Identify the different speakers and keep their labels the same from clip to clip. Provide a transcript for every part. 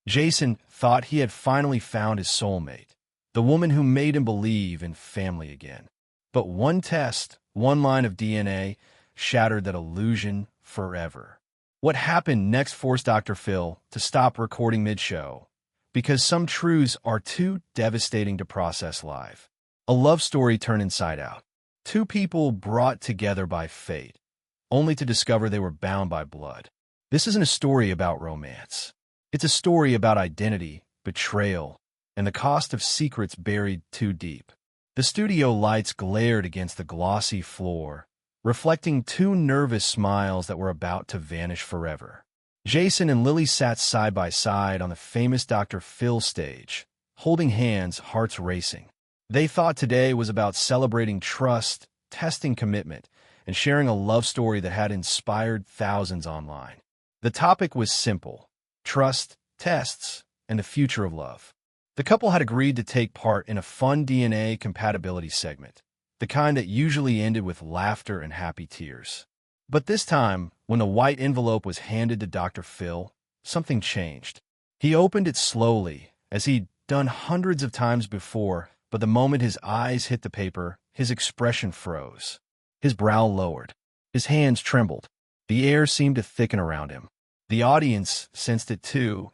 Speaker 1: Jason thought he had finally found his soulmate, the woman who made him believe in family again. But one test, one line of DNA, shattered that illusion forever. What happened next forced Dr. Phil to stop recording mid-show, because some truths are too devastating to process live. A love story turned inside out. Two people brought together by fate, only to discover they were bound by blood. This isn't a story about romance. It's a story about identity, betrayal, and the cost of secrets buried too deep. The studio lights glared against the glossy floor, reflecting two nervous smiles that were about to vanish forever. Jason and Lily sat side by side on the famous Dr. Phil stage, holding hands, hearts racing. They thought today was about celebrating trust, testing commitment, and sharing a love story that had inspired thousands online. The topic was simple: trust, tests, and the future of love. The couple had agreed to take part in a fun DNA compatibility segment, the kind that usually ended with laughter and happy tears. But this time, when the white envelope was handed to Dr. Phil, something changed. He opened it slowly, as he'd done hundreds of times before, but the moment his eyes hit the paper, his expression froze. His brow lowered. His hands trembled. The air seemed to thicken around him. The audience sensed it too,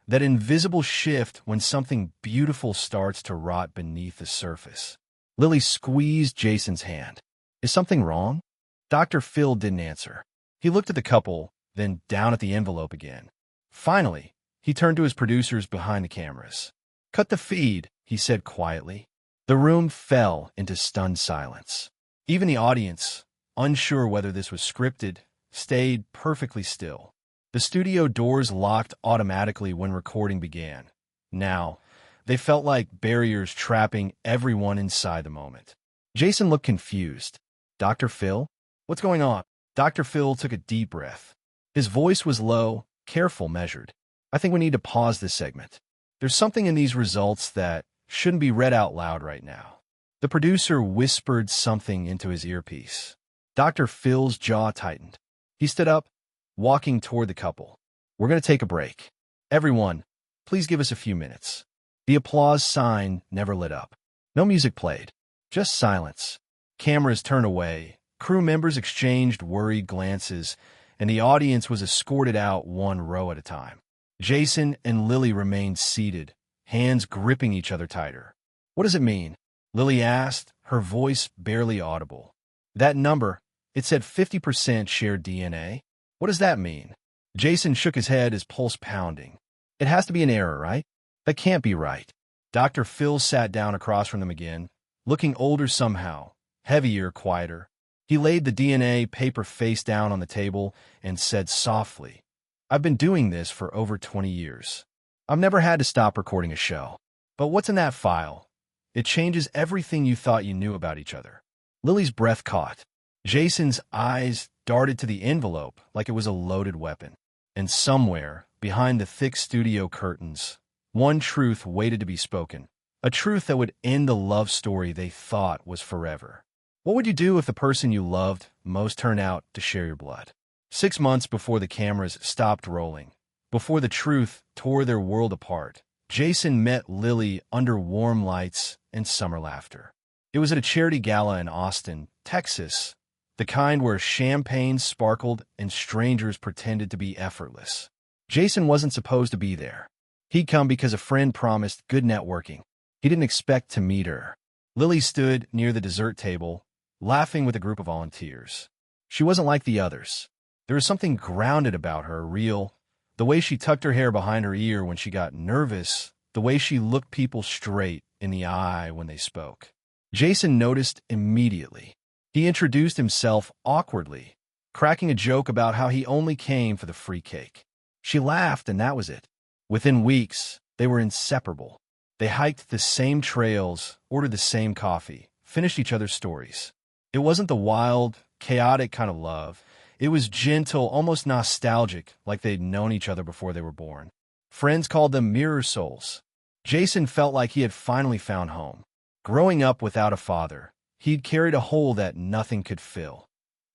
Speaker 1: that invisible shift when something beautiful starts to rot beneath the surface. Lily squeezed Jason's hand. "Is something wrong?" Dr. Phil didn't answer. He looked at the couple, then down at the envelope again. Finally, he turned to his producers behind the cameras. "Cut the feed," he said quietly. The room fell into stunned silence. Even the audience, unsure whether this was scripted, stayed perfectly still. The studio doors locked automatically when recording began. Now, they felt like barriers trapping everyone inside the moment. Jason looked confused. "Dr. Phil? What's going on?" Dr. Phil took a deep breath. His voice was low, careful, measured. "I think we need to pause this segment. There's something in these results that shouldn't be read out loud right now." The producer whispered something into his earpiece. Dr. Phil's jaw tightened. He stood up, walking toward the couple. "We're going to take a break. Everyone, please give us a few minutes." The applause sign never lit up. No music played, just silence. Cameras turned away, crew members exchanged worried glances, and the audience was escorted out one row at a time. Jason and Lily remained seated, hands gripping each other tighter. "What does it mean?" Lily asked, her voice barely audible. "That number, it said 50% shared DNA. What does that mean?" Jason shook his head, his pulse pounding. "It has to be an error, right? That can't be right." Dr. Phil sat down across from them again, looking older somehow, heavier, quieter. He laid the DNA paper face down on the table and said softly, "I've been doing this for over 20 years. I've never had to stop recording a show. But what's in that file? It changes everything you thought you knew about each other." Lily's breath caught. Jason's eyes darted to the envelope like it was a loaded weapon. And somewhere, behind the thick studio curtains, one truth waited to be spoken, a truth that would end the love story they thought was forever. What would you do if the person you loved most turned out to share your blood? 6 months before the cameras stopped rolling, before the truth tore their world apart, Jason met Lily under warm lights and summer laughter. It was at a charity gala in Austin, Texas, the kind where champagne sparkled and strangers pretended to be effortless. Jason wasn't supposed to be there. He'd come because a friend promised good networking. He didn't expect to meet her. Lily stood near the dessert table, laughing with a group of volunteers. She wasn't like the others. There was something grounded about her, real. The way she tucked her hair behind her ear when she got nervous, the way she looked people straight in the eye when they spoke. Jason noticed immediately. He introduced himself awkwardly, cracking a joke about how he only came for the free cake. She laughed, and that was it. Within weeks, they were inseparable. They hiked the same trails, ordered the same coffee, finished each other's stories. It wasn't the wild, chaotic kind of love. It was gentle, almost nostalgic, like they'd known each other before they were born. Friends called them mirror souls. Jason felt like he had finally found home. Growing up without a father, he'd carried a hole that nothing could fill.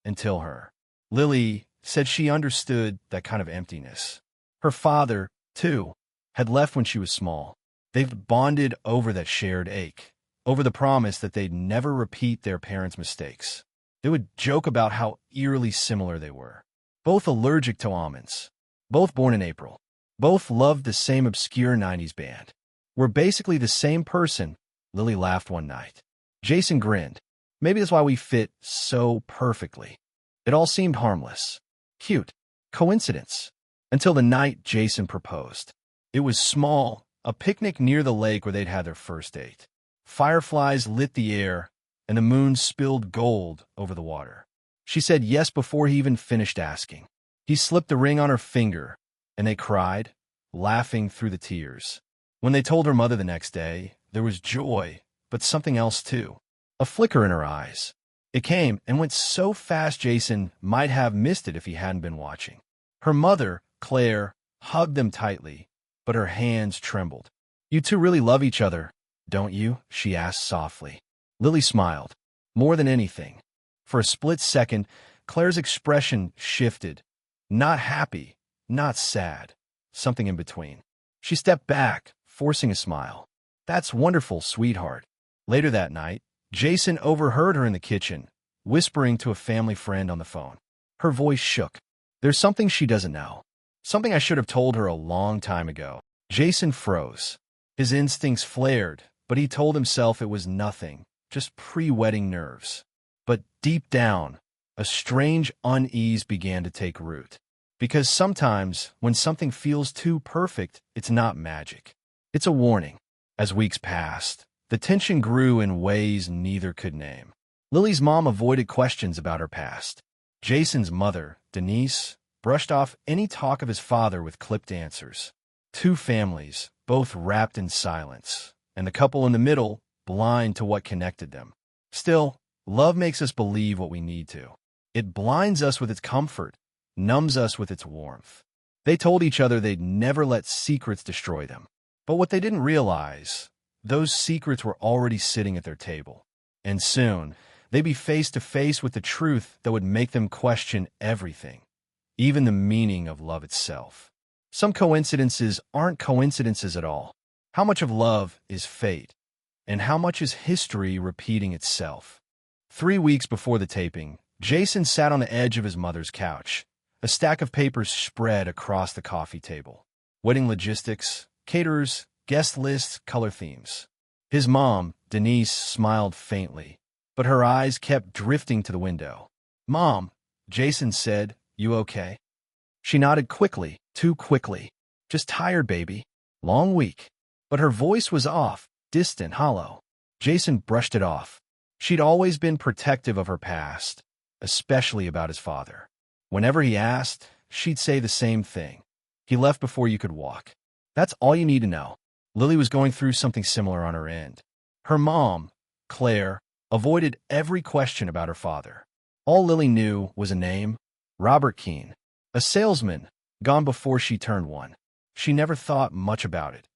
Speaker 1: Until her. Lily said she understood that kind of emptiness. Her father, too, had left when she was small. They've bonded over that shared ache, over the promise that they'd never repeat their parents' mistakes. They would joke about how eerily similar they were. Both allergic to almonds. Both born in April. Both loved the same obscure 90s band. We're basically the same person, Lily laughed one night. Jason grinned. Maybe that's why we fit so perfectly. It all seemed harmless. Cute. Coincidence. Until the night Jason proposed. It was small, a picnic near the lake where they'd had their first date. Fireflies lit the air, and the moon spilled gold over the water. She said yes before he even finished asking. He slipped the ring on her finger, and they cried, laughing through the tears. When they told her mother the next day, there was joy, but something else too. A flicker in her eyes. It came and went so fast Jason might have missed it if he hadn't been watching. Her mother, Claire, hugged them tightly, but her hands trembled. "You two really love each other, don't you?" she asked softly. Lily smiled. More than anything. For a split second, Claire's expression shifted. Not happy, not sad. Something in between. She stepped back, forcing a smile. "That's wonderful, sweetheart." Later that night, Jason overheard her in the kitchen, whispering to a family friend on the phone. Her voice shook. "There's something she doesn't know. Something I should have told her a long time ago." Jason froze. His instincts flared, but he told himself it was nothing, just pre-wedding nerves. But deep down, a strange unease began to take root. Because sometimes, when something feels too perfect, it's not magic. It's a warning. As weeks passed, the tension grew in ways neither could name. Lily's mom avoided questions about her past. Jason's mother, Denise, brushed off any talk of his father with clipped answers. Two families, both wrapped in silence, and the couple in the middle, blind to what connected them. Still, love makes us believe what we need to. It blinds us with its comfort, numbs us with its warmth. They told each other they'd never let secrets destroy them. But what they didn't realize, those secrets were already sitting at their table. And soon, they'd be face to face with the truth that would make them question everything, even the meaning of love itself. Some coincidences aren't coincidences at all. How much of love is fate? And how much is history repeating itself? 3 weeks before the taping, Jason sat on the edge of his mother's couch, a stack of papers spread across the coffee table. Wedding logistics, caterers, guest lists, color themes. His mom, Denise, smiled faintly, but her eyes kept drifting to the window. "Mom," Jason said, "you okay?" She nodded quickly, too quickly. "Just tired, baby. Long week." But her voice was off, distant, hollow. Jason brushed it off. She'd always been protective of her past, especially about his father. Whenever he asked, she'd say the same thing. "He left before you could walk." That's all you need to know. Lily was going through something similar on her end. Her mom, Claire, avoided every question about her father. All Lily knew was a name, Robert Keene, a salesman, gone before she turned one. She never thought much about it,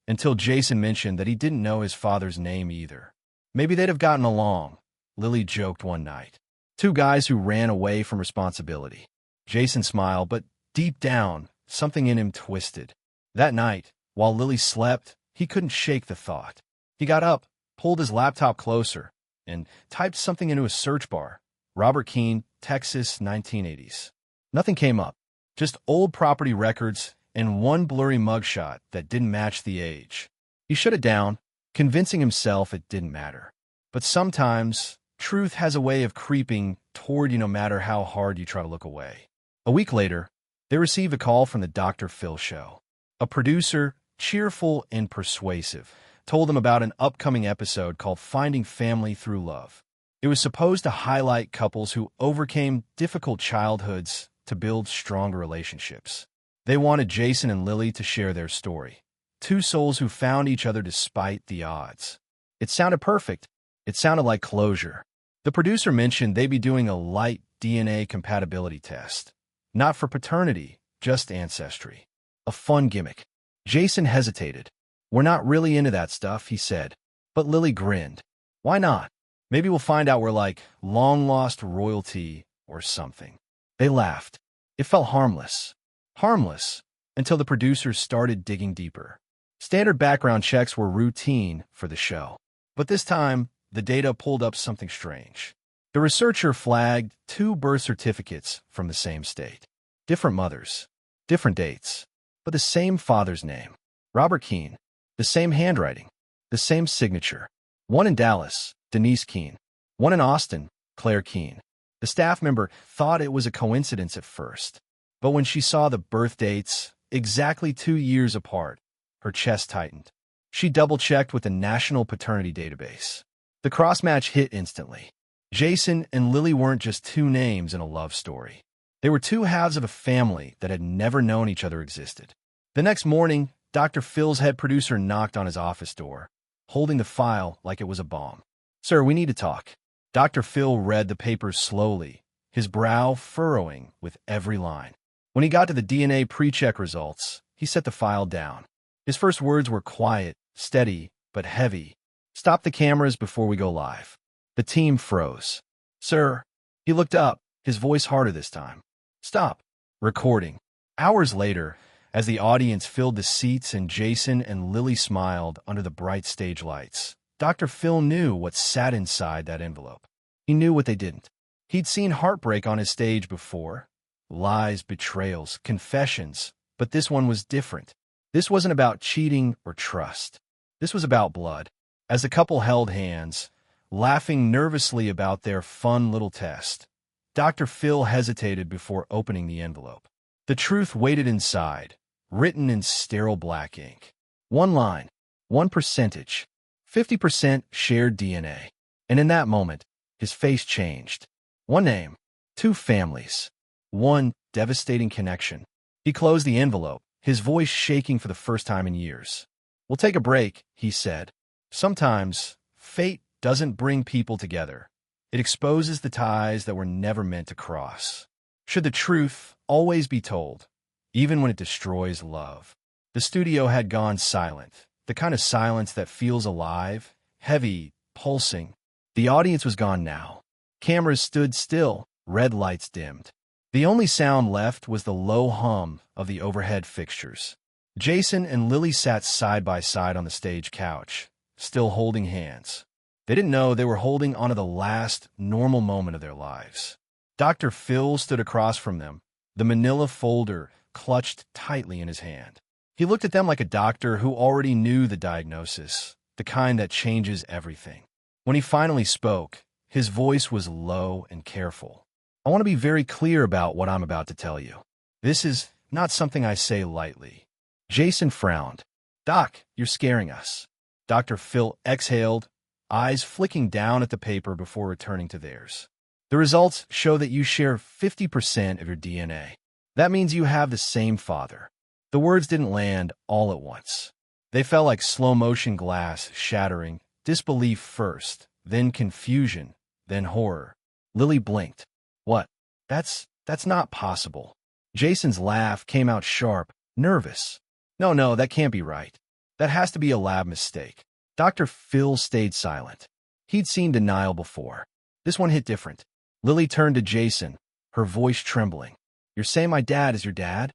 Speaker 1: until Jason mentioned that he didn't know his father's name either. Maybe they'd have gotten along, Lily joked one night. Two guys who ran away from responsibility. Jason smiled, but deep down, something in him twisted. That night, while Lily slept, he couldn't shake the thought. He got up, pulled his laptop closer, and typed something into a search bar. Robert Keene, Texas, 1980s. Nothing came up, just old property records and one blurry mugshot that didn't match the age. He shut it down, convincing himself it didn't matter. But sometimes, truth has a way of creeping toward you no matter how hard you try to look away. A week later, they received a call from the Dr. Phil show. A producer, cheerful and persuasive, told them about an upcoming episode called Finding Family Through Love. It was supposed to highlight couples who overcame difficult childhoods to build stronger relationships. They wanted Jason and Lily to share their story. Two souls who found each other despite the odds. It sounded perfect. It sounded like closure. The producer mentioned they'd be doing a light DNA compatibility test. Not for paternity, just ancestry. A fun gimmick. Jason hesitated. "We're not really into that stuff," he said. But Lily grinned. "Why not? Maybe we'll find out we're like long-lost royalty or something." They laughed. It felt harmless. Harmless, until the producers started digging deeper. Standard background checks were routine for the show. But this time, the data pulled up something strange. The researcher flagged 2 birth certificates from the same state. Different mothers, different dates, but the same father's name. Robert Keene. The same handwriting, the same signature. One in Dallas, Denise Keene. One in Austin, Claire Keene. The staff member thought it was a coincidence at first, but when she saw the birth dates, exactly 2 years apart, her chest tightened. She double-checked with the National Paternity Database. The cross-match hit instantly. Jason and Lily weren't just 2 names in a love story. They were 2 halves of a family that had never known each other existed. The next morning, Dr. Phil's head producer knocked on his office door, holding the file like it was a bomb. "Sir, we need to talk." Dr. Phil read the papers slowly, his brow furrowing with every line. When he got to the DNA pre-check results, he set the file down. His first words were quiet, steady, but heavy. "Stop the cameras before we go live." The team froze. "Sir." He looked up, his voice harder this time. "Stop." Recording. Hours later, as the audience filled the seats and Jason and Lily smiled under the bright stage lights, Dr. Phil knew what sat inside that envelope. He knew what they didn't. He'd seen heartbreak on his stage before. Lies, betrayals, confessions. But this one was different. This wasn't about cheating or trust. This was about blood. As the couple held hands, laughing nervously about their fun little test, Dr. Phil hesitated before opening the envelope. The truth waited inside, written in sterile black ink. 1 line, 1 percentage, 50% shared DNA. And in that moment, his face changed. 1 name, 2 families, 1 devastating connection. He closed the envelope, his voice shaking for the first time in years. "We'll take a break," he said. "Sometimes, fate doesn't bring people together. It exposes the ties that were never meant to cross. Should the truth always be told, even when it destroys love?" The studio had gone silent, the kind of silence that feels alive, heavy, pulsing. The audience was gone now. Cameras stood still, red lights dimmed. The only sound left was the low hum of the overhead fixtures. Jason and Lily sat side by side on the stage couch, still holding hands. They didn't know they were holding onto the last normal moment of their lives. Dr. Phil stood across from them, the manila folder clutched tightly in his hand. He looked at them like a doctor who already knew the diagnosis, the kind that changes everything. When he finally spoke, his voice was low and careful. "I want to be very clear about what I'm about to tell you. This is not something I say lightly." Jason frowned. "Doc, you're scaring us." Dr. Phil exhaled, eyes flicking down at the paper before returning to theirs. "The results show that you share 50% of your DNA. That means you have the same father." The words didn't land all at once. They fell like slow-motion glass shattering, disbelief first, then confusion, then horror. Lily blinked. "What? That's not possible." Jason's laugh came out sharp, nervous. No, that can't be right. That has to be a lab mistake." Dr. Phil stayed silent. He'd seen denial before. This one hit different. Lily turned to Jason, her voice trembling. "You're saying my dad is your dad?"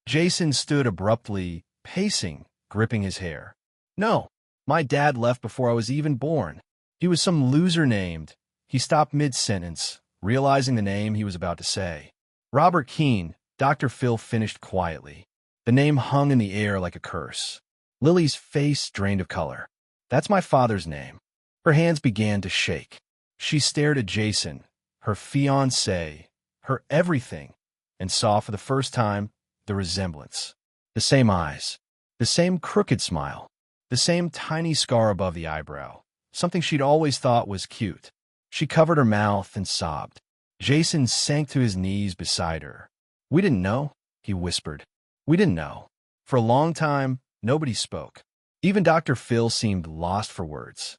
Speaker 1: Jason stood abruptly, pacing, gripping his hair. "No, my dad left before I was even born. He was some loser named." He stopped mid-sentence, realizing the name he was about to say. "Robert Keene," Dr. Phil finished quietly. The name hung in the air like a curse. Lily's face drained of color. "That's my father's name." Her hands began to shake. She stared at Jason, her fiancé, her everything, and saw for the first time the resemblance. The same eyes, the same crooked smile, the same tiny scar above the eyebrow, something she'd always thought was cute. She covered her mouth and sobbed. Jason sank to his knees beside her. "We didn't know," he whispered. "We didn't know." For a long time, nobody spoke. Even Dr. Phil seemed lost for words.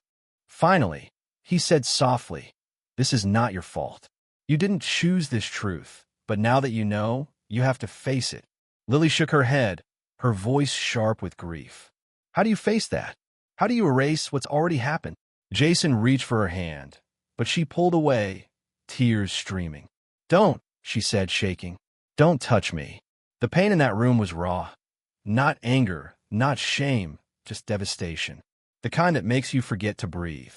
Speaker 1: Finally, he said softly, "This is not your fault. You didn't choose this truth, but now that you know, you have to face it." Lily shook her head, her voice sharp with grief. "How do you face that? How do you erase what's already happened?" Jason reached for her hand, but she pulled away, tears streaming. "Don't," she said, shaking. "Don't touch me." The pain in that room was raw, Not anger, not shame, just devastation. The kind that makes you forget to breathe.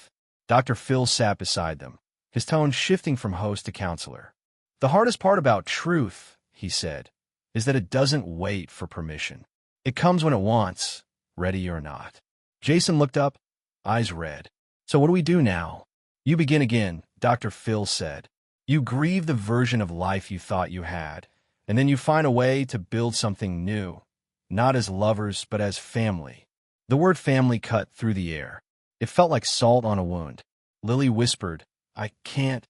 Speaker 1: Dr. Phil sat beside them, his tone shifting from host to counselor. The hardest part about truth, he said, is that it doesn't wait for permission. It comes when it wants, ready or not. Jason looked up, eyes red. So what do we do now? You begin again, Dr. Phil said. You grieve the version of life you thought you had, and then you find a way to build something new, not as lovers, but as family. The word family cut through the air. It felt like salt on a wound. Lily whispered, I can't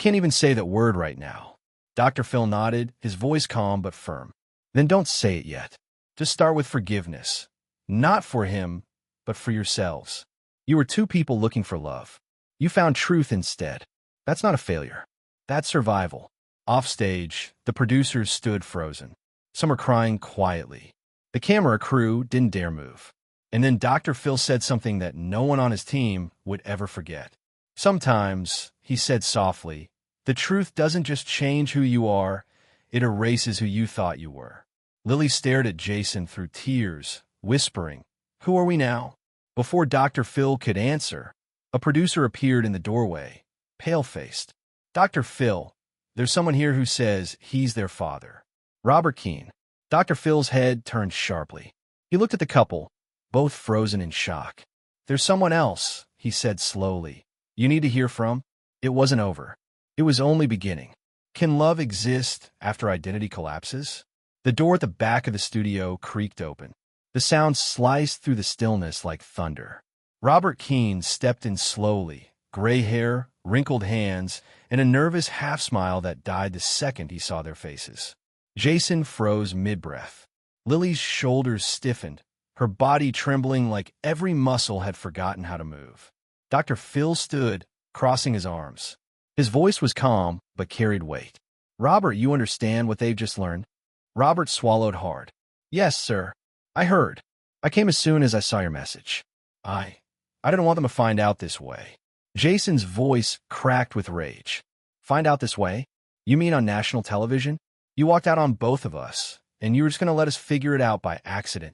Speaker 1: even say that word right now. Dr. Phil nodded, his voice calm but firm. Then don't say it yet. Just start with forgiveness. Not for him, but for yourselves. You were two people looking for love. You found truth instead. That's not a failure. That's survival. Offstage, the producers stood frozen. Some were crying quietly. The camera crew didn't dare move. And then Dr. Phil said something that no one on his team would ever forget. Sometimes, he said softly, the truth doesn't just change who you are, it erases who you thought you were. Lily stared at Jason through tears, whispering, Who are we now? Before Dr. Phil could answer, a producer appeared in the doorway, pale-faced. Dr. Phil, there's someone here who says he's their father. Robert Keene. Dr. Phil's head turned sharply. He looked at the couple, both frozen in shock. There's someone else, he said slowly. You need to hear from? It wasn't over. It was only beginning. Can love exist after identity collapses? The door at the back of the studio creaked open. The sound sliced through the stillness like thunder. Robert Keene stepped in slowly, gray hair, wrinkled hands, and a nervous half-smile that died the second he saw their faces. Jason froze mid-breath. Lily's shoulders stiffened, her body trembling like every muscle had forgotten how to move. Dr. Phil stood, crossing his arms. His voice was calm, but carried weight. Robert, you understand what they've just learned? Robert swallowed hard. Yes, sir. I heard. I came as soon as I saw your message. I didn't want them to find out this way. Jason's voice cracked with rage. Find out this way? You mean on national television? You walked out on both of us, and you were just going to let us figure it out by accident.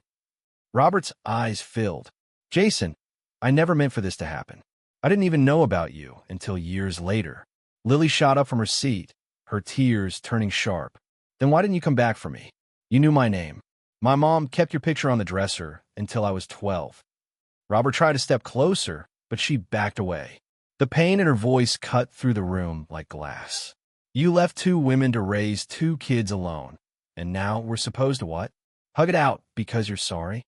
Speaker 1: Robert's eyes filled. Jason, I never meant for this to happen. I didn't even know about you until years later. Lily shot up from her seat, her tears turning sharp. Then why didn't you come back for me? You knew my name. My mom kept your picture on the dresser until I was 12. Robert tried to step closer, but she backed away. The pain in her voice cut through the room like glass. You left two women to raise two kids alone, and now we're supposed to what? Hug it out because you're sorry?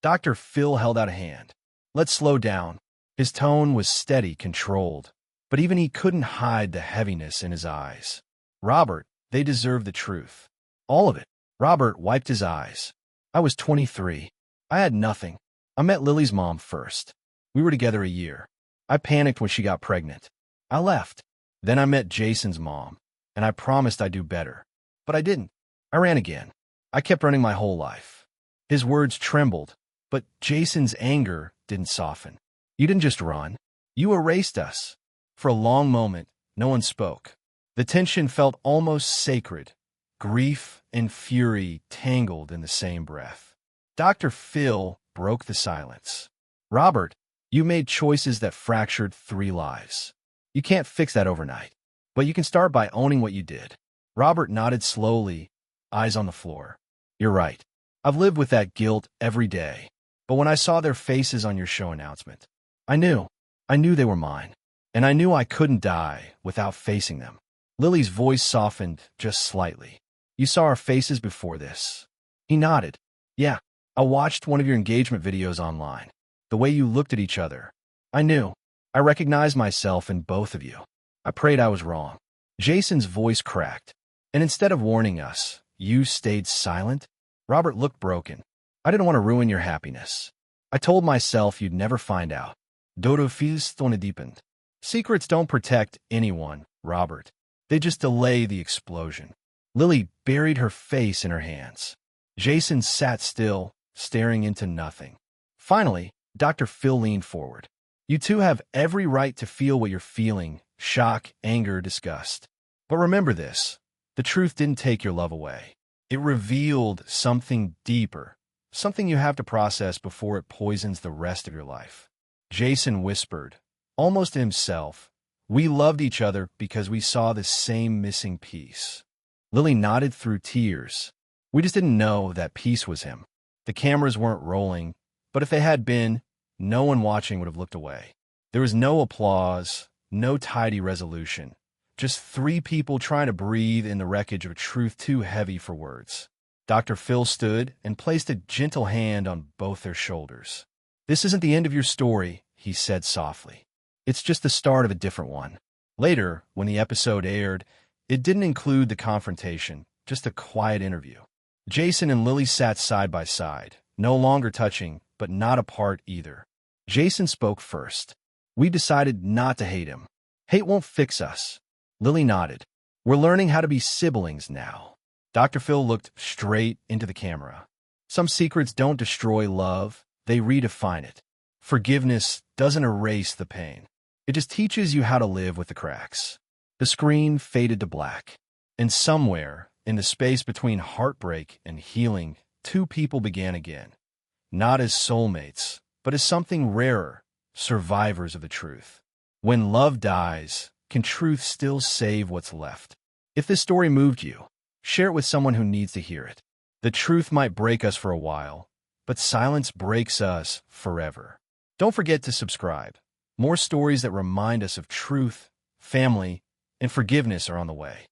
Speaker 1: Dr. Phil held out a hand. Let's slow down. His tone was steady, controlled, but even he couldn't hide the heaviness in his eyes. Robert, they deserve the truth. All of it. Robert wiped his eyes. I was 23. I had nothing. I met Lily's mom first. We were together a year. I panicked when she got pregnant. I left. Then I met Jason's mom, and I promised I'd do better. But I didn't. I ran again. I kept running my whole life. His words trembled, but Jason's anger didn't soften. You didn't just run. You erased us. For a long moment, no one spoke. The tension felt almost sacred. Grief and fury tangled in the same breath. Dr. Phil broke the silence. Robert, you made choices that fractured 3 lives. You can't fix that overnight, but you can start by owning what you did. Robert nodded slowly, eyes on the floor. You're right. I've lived with that guilt every day. But when I saw their faces on your show announcement, I knew they were mine. And I knew I couldn't die without facing them. Lily's voice softened just slightly. You saw our faces before this. He nodded. Yeah, I watched one of your engagement videos online. The way you looked at each other. I knew. I recognized myself in both of you. I prayed I was wrong. Jason's voice cracked. And instead of warning us, you stayed silent? Robert looked broken. I didn't want to ruin your happiness. I told myself you'd never find out. Dodo fils ton depend. Secrets don't protect anyone, Robert. They just delay the explosion. Lily buried her face in her hands. Jason sat still, staring into nothing. Finally, Dr. Phil leaned forward. You two have every right to feel what you're feeling, shock, anger, disgust. But remember this, the truth didn't take your love away. It revealed something deeper, something you have to process before it poisons the rest of your life. Jason whispered, almost to himself, "We loved each other because we saw the same missing piece." Lily nodded through tears. "We just didn't know that piece was him." The cameras weren't rolling, but if they had been, no one watching would have looked away. There was no applause, no tidy resolution, just three people trying to breathe in the wreckage of a truth too heavy for words. Dr. Phil stood and placed a gentle hand on both their shoulders. "This isn't the end of your story," he said softly. "It's just the start of a different one." Later, when the episode aired, it didn't include the confrontation, just a quiet interview. Jason and Lily sat side by side, no longer touching, but not apart either. Jason spoke first. "We decided not to hate him. Hate won't fix us." Lily nodded. "We're learning how to be siblings now." Dr. Phil looked straight into the camera. "Some secrets don't destroy love, they redefine it. Forgiveness doesn't erase the pain. It just teaches you how to live with the cracks." The screen faded to black. And somewhere, in the space between heartbreak and healing, two people began again. Not as soulmates, but as something rarer, survivors of the truth. When love dies, can truth still save what's left? If this story moved you, share it with someone who needs to hear it. The truth might break us for a while, but silence breaks us forever. Don't forget to subscribe. More stories that remind us of truth, family, and forgiveness are on the way.